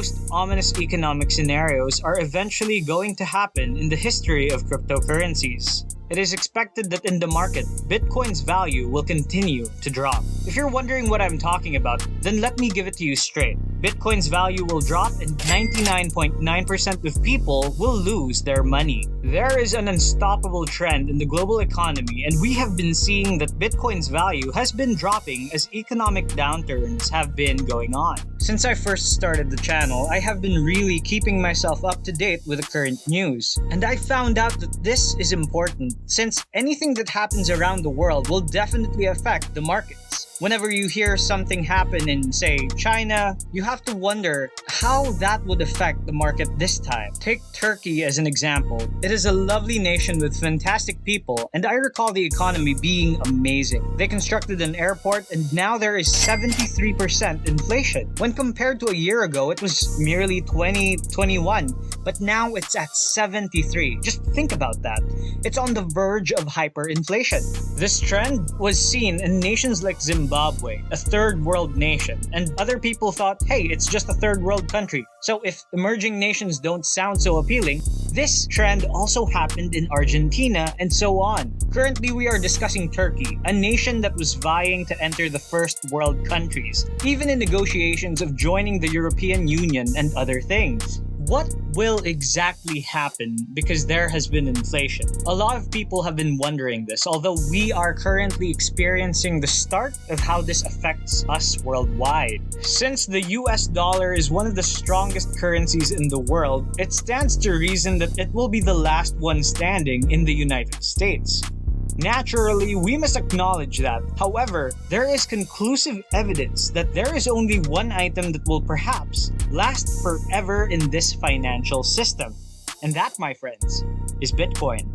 most ominous economic scenarios are eventually going to happen in the history of cryptocurrencies. It is expected that in the market, Bitcoin's value will continue to drop. If you're wondering what I'm talking about, then let me give it to you straight. Bitcoin's value will drop and 99.9% of people will lose their money. There is an unstoppable trend in the global economy, and we have been seeing that Bitcoin's value has been dropping as economic downturns have been going on. Since I first started the channel, I have been really keeping myself up to date with the current news. And I found out that this is important since anything that happens around the world will definitely affect the markets. Whenever you hear something happen in, say, China, you have to wonder how that would affect the market this time. Take Turkey as an example. It is a lovely nation with fantastic people, and I recall the economy being amazing. They constructed an airport, and now there is 73% inflation. When compared to a year ago, it was merely 21, but now it's at 73. Just think about that. It's on the verge of hyperinflation. This trend was seen in nations like Zimbabwe, a third world nation, and other people thought, hey, it's just a third world country. So if emerging nations don't sound so appealing, this trend also happened in Argentina and so on. Currently, we are discussing Turkey, a nation that was vying to enter the first world countries, even in negotiations of joining the European Union and other things. What will exactly happen because there has been inflation? A lot of people have been wondering this, although we are currently experiencing the start of how this affects us worldwide. Since the US dollar is one of the strongest currencies in the world, it stands to reason that it will be the last one standing in the United States. Naturally, we must acknowledge that. However, there is conclusive evidence that there is only one item that will perhaps last forever in this financial system. And that, my friends, is Bitcoin.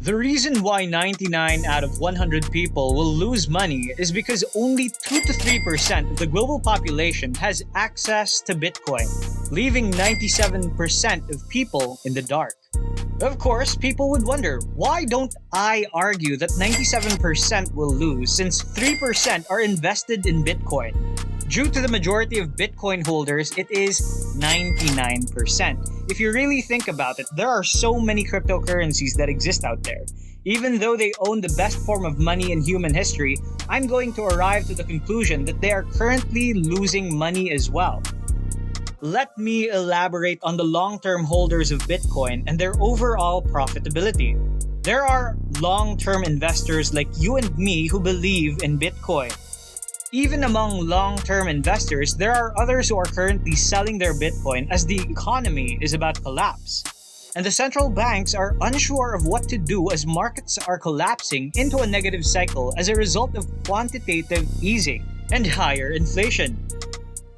The reason why 99 out of 100 people will lose money is because only 2 to 3% of the global population has access to Bitcoin, leaving 97% of people in the dark. Of course, people would wonder, why don't I argue that 97% will lose since 3% are invested in Bitcoin? Due to the majority of Bitcoin holders, it is 99%. If you really think about it, there are so many cryptocurrencies that exist out there. Even though they own the best form of money in human history, I'm going to arrive to the conclusion that they are currently losing money as well. Let me elaborate on the long-term holders of Bitcoin and their overall profitability. There are long-term investors like you and me who believe in Bitcoin. Even among long-term investors, there are others who are currently selling their Bitcoin as the economy is about to collapse. And the central banks are unsure of what to do as markets are collapsing into a negative cycle as a result of quantitative easing and higher inflation.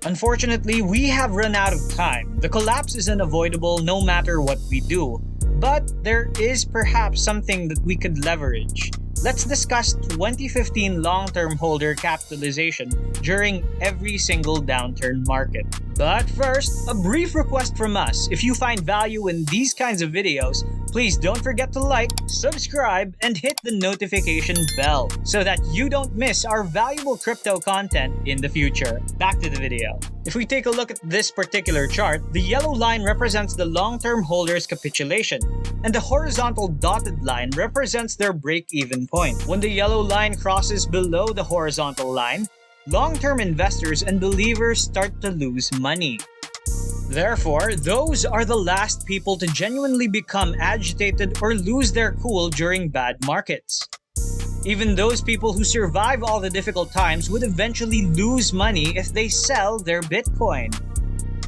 Unfortunately, we have run out of time. The collapse is unavoidable no matter what we do. But there is perhaps something that we could leverage. Let's discuss 2015 long-term holder capitalization during every single downturn market. But first, a brief request from us. If you find value in these kinds of videos, please don't forget to like, subscribe, and hit the notification bell so that you don't miss our valuable crypto content in the future. Back to the video. If we take a look at this particular chart, the yellow line represents the long-term holders' capitulation, and the horizontal dotted line represents their break-even point. When the yellow line crosses below the horizontal line, long-term investors and believers start to lose money. Therefore, those are the last people to genuinely become agitated or lose their cool during bad markets. Even those people who survive all the difficult times would eventually lose money if they sell their Bitcoin.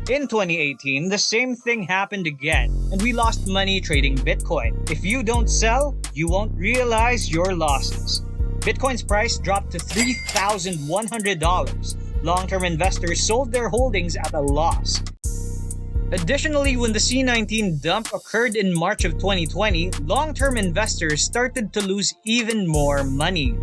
In 2018, the same thing happened again, and we lost money trading Bitcoin. If you don't sell, you won't realize your losses. Bitcoin's price dropped to $3,100. Long-term investors sold their holdings at a loss. Additionally, when the C19 dump occurred in March of 2020, long-term investors started to lose even more money.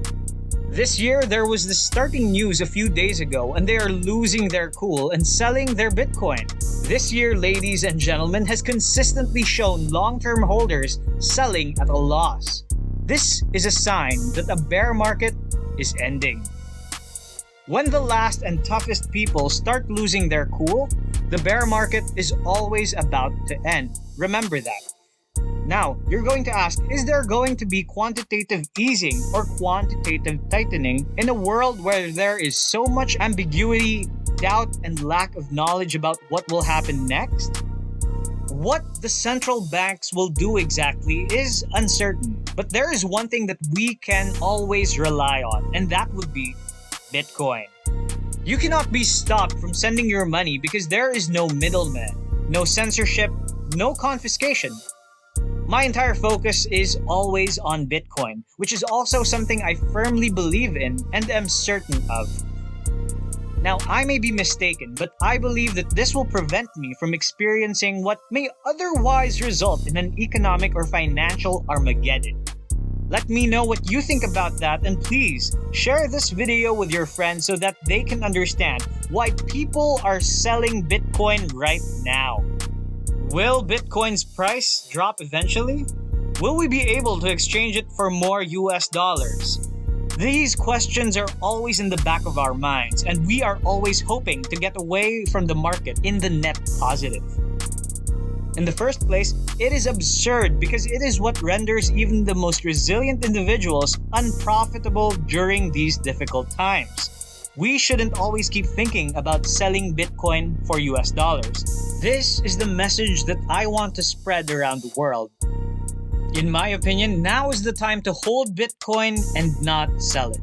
This year, there was the starting news a few days ago, and they are losing their cool and selling their Bitcoin. This year, ladies and gentlemen, has consistently shown long-term holders selling at a loss. This is a sign that a bear market is ending. When the last and toughest people start losing their cool, the bear market is always about to end. Remember that. Now, you're going to ask, is there going to be quantitative easing or quantitative tightening in a world where there is so much ambiguity, doubt, and lack of knowledge about what will happen next? What the central banks will do exactly is uncertain, but there is one thing that we can always rely on, and that would be Bitcoin. You cannot be stopped from sending your money because there is no middleman, no censorship, no confiscation. My entire focus is always on Bitcoin, which is also something I firmly believe in and am certain of. Now, I may be mistaken, but I believe that this will prevent me from experiencing what may otherwise result in an economic or financial Armageddon. Let me know what you think about that, and please share this video with your friends so that they can understand why people are selling Bitcoin right now. Will Bitcoin's price drop eventually? Will we be able to exchange it for more US dollars? These questions are always in the back of our minds, and we are always hoping to get away from the market in the net positive. In the first place, it is absurd because it is what renders even the most resilient individuals unprofitable during these difficult times. We shouldn't always keep thinking about selling Bitcoin for US dollars. This is the message that I want to spread around the world. In my opinion, now is the time to hold Bitcoin and not sell it.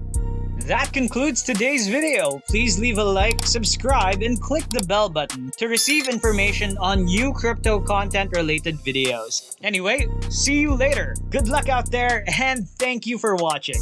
That concludes today's video. Please leave a like, subscribe, and click the bell button to receive information on new crypto content related videos. Anyway, see you later. Good luck out there, and thank you for watching.